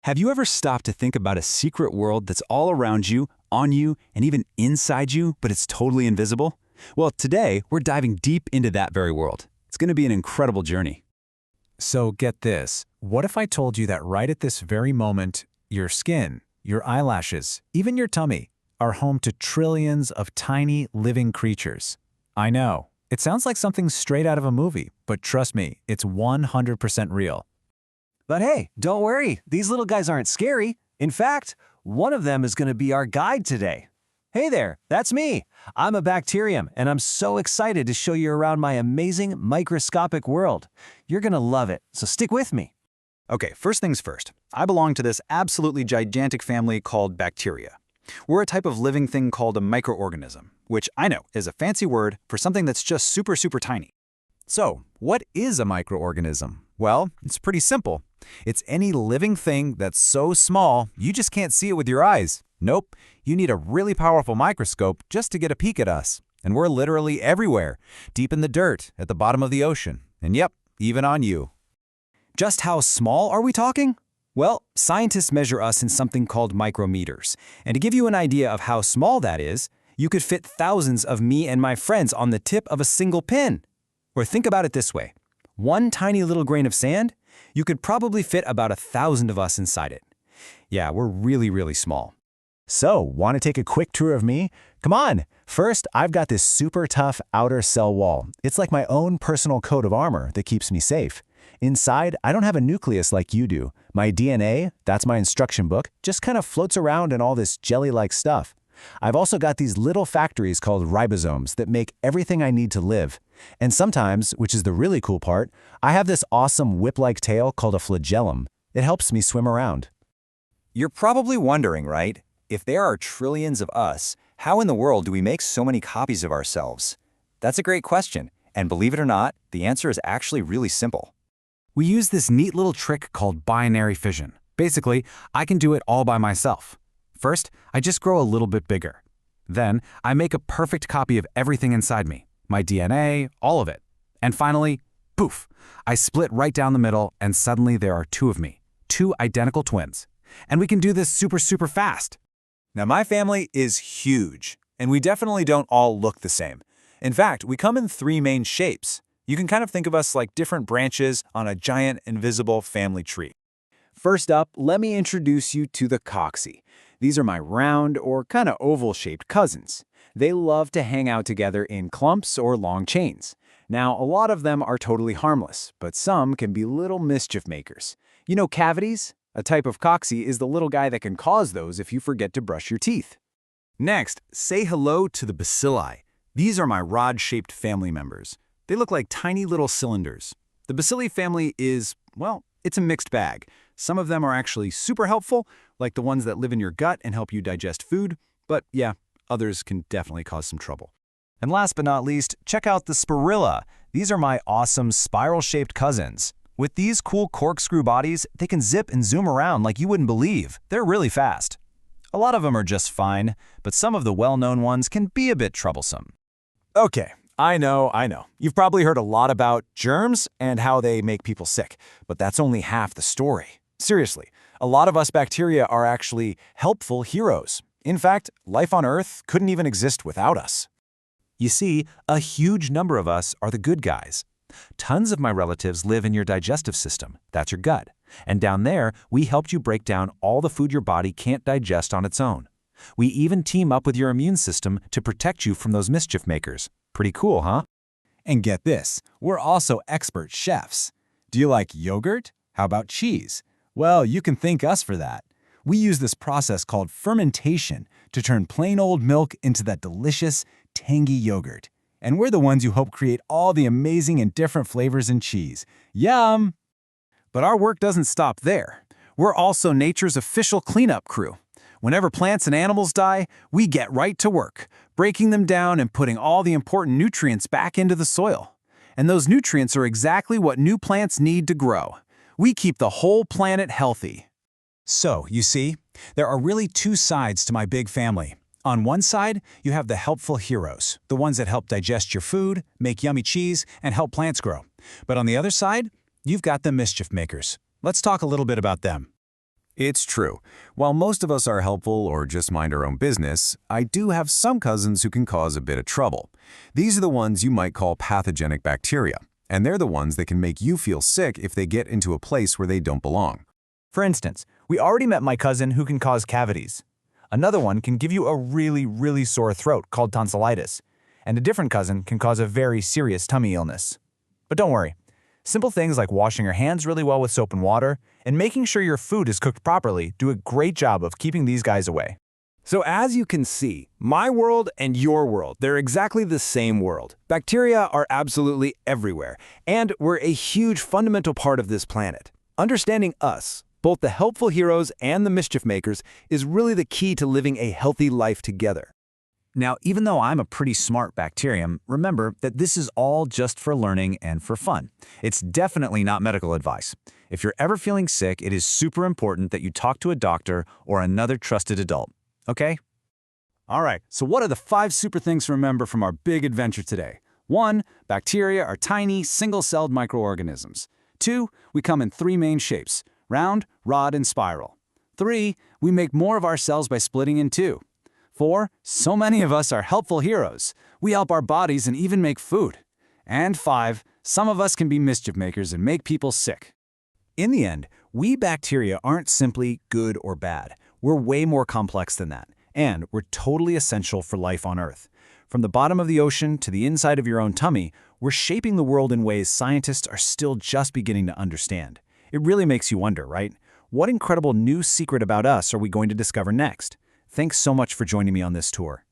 Have you ever stopped to think about a secret world that's all around you, on you, and even inside you, but it's totally invisible? Well, today, we're diving deep into that very world. It's going to be an incredible journey. So get this, what if I told you that right at this very moment, your skin, your eyelashes, even your tummy, are home to trillions of tiny living creatures? I know, it sounds like something straight out of a movie, but trust me, it's 100% real. But hey, don't worry, these little guys aren't scary. In fact, one of them is going to be our guide today. Hey there, that's me. I'm a bacterium, and I'm so excited to show you around my amazing microscopic world. You're going to love it, so stick with me. Okay, first things first. I belong to this absolutely gigantic family called bacteria. We're a type of living thing called a microorganism, which I know is a fancy word for something that's just super, super tiny. So, what is a microorganism? Well, it's pretty simple. It's any living thing that's so small, you just can't see it with your eyes. Nope, you need a really powerful microscope just to get a peek at us. And we're literally everywhere, deep in the dirt, at the bottom of the ocean. And yep, even on you. Just how small are we talking? Well, scientists measure us in something called micrometers. And to give you an idea of how small that is, you could fit thousands of me and my friends on the tip of a single pin. Or think about it this way. One tiny little grain of sand, you could probably fit about 1,000 of us inside it. Yeah, we're really, really small. So, want to take a quick tour of me? Come on! First, I've got this super tough outer cell wall. It's like my own personal coat of armor that keeps me safe. Inside, I don't have a nucleus like you do. My DNA, that's my instruction book, just kind of floats around in all this jelly-like stuff. I've also got these little factories called ribosomes that make everything I need to live. And sometimes, which is the really cool part, I have this awesome whip-like tail called a flagellum. It helps me swim around. You're probably wondering, right? If there are trillions of us, how in the world do we make so many copies of ourselves? That's a great question, and believe it or not, the answer is actually really simple. We use this neat little trick called binary fission. Basically, I can do it all by myself. First, I just grow a little bit bigger. Then, I make a perfect copy of everything inside me, my DNA, all of it. And finally, poof, I split right down the middle and suddenly there are two of me, two identical twins. And we can do this super, super fast. Now, my family is huge, and we definitely don't all look the same. In fact, we come in three main shapes. You can kind of think of us like different branches on a giant invisible family tree. First up, let me introduce you to the cocci. These are my round or kind of oval-shaped cousins. They love to hang out together in clumps or long chains. Now, a lot of them are totally harmless, but some can be little mischief makers. You know cavities? A type of cocci is the little guy that can cause those if you forget to brush your teeth. Next, say hello to the bacilli. These are my rod-shaped family members. They look like tiny little cylinders. The bacilli family is, well, it's a mixed bag. Some of them are actually super helpful, like the ones that live in your gut and help you digest food, but yeah, others can definitely cause some trouble. And last but not least, check out the spirilla. These are my awesome spiral-shaped cousins. With these cool corkscrew bodies, they can zip and zoom around like you wouldn't believe. They're really fast. A lot of them are just fine, but some of the well-known ones can be a bit troublesome. Okay, I know. You've probably heard a lot about germs and how they make people sick, but that's only half the story. Seriously, a lot of us bacteria are actually helpful heroes. In fact, life on Earth couldn't even exist without us. You see, a huge number of us are the good guys. Tons of my relatives live in your digestive system, that's your gut. And down there, we helped you break down all the food your body can't digest on its own. We even team up with your immune system to protect you from those mischief makers. Pretty cool, huh? And get this, we're also expert chefs. Do you like yogurt? How about cheese? Well, you can thank us for that. We use this process called fermentation to turn plain old milk into that delicious, tangy yogurt. And we're the ones who help create all the amazing and different flavors in cheese. Yum! But our work doesn't stop there. We're also nature's official cleanup crew. Whenever plants and animals die, we get right to work, breaking them down and putting all the important nutrients back into the soil. And those nutrients are exactly what new plants need to grow. We keep the whole planet healthy. So, you see, there are really two sides to my big family. On one side, you have the helpful heroes, the ones that help digest your food, make yummy cheese, and help plants grow. But on the other side, you've got the mischief makers. Let's talk a little bit about them. It's true. While most of us are helpful or just mind our own business, I do have some cousins who can cause a bit of trouble. These are the ones you might call pathogenic bacteria, and they're the ones that can make you feel sick if they get into a place where they don't belong. For instance, we already met my cousin who can cause cavities. Another one can give you a really sore throat called tonsillitis. And a different cousin can cause a very serious tummy illness. But don't worry. Simple things like washing your hands really well with soap and water and making sure your food is cooked properly do a great job of keeping these guys away. So as you can see, my world and your world, they're exactly the same world. Bacteria are absolutely everywhere, and we're a huge fundamental part of this planet. Understanding us, both the helpful heroes and the mischief makers, is really the key to living a healthy life together. Now, even though I'm a pretty smart bacterium, remember that this is all just for learning and for fun. It's definitely not medical advice. If you're ever feeling sick, it is super important that you talk to a doctor or another trusted adult. Okay? All right, so what are the 5 super things to remember from our big adventure today? 1. Bacteria are tiny, single-celled microorganisms. 2. We come in 3 main shapes: round, rod, and spiral. 3. We make more of our cells by splitting in 2. 4. So many of us are helpful heroes. We help our bodies and even make food. And 5. Some of us can be mischief makers and make people sick. In the end, we bacteria aren't simply good or bad. We're way more complex than that, and we're totally essential for life on Earth. From the bottom of the ocean to the inside of your own tummy, we're shaping the world in ways scientists are still just beginning to understand. It really makes you wonder, right? What incredible new secret about us are we going to discover next? Thanks so much for joining me on this tour.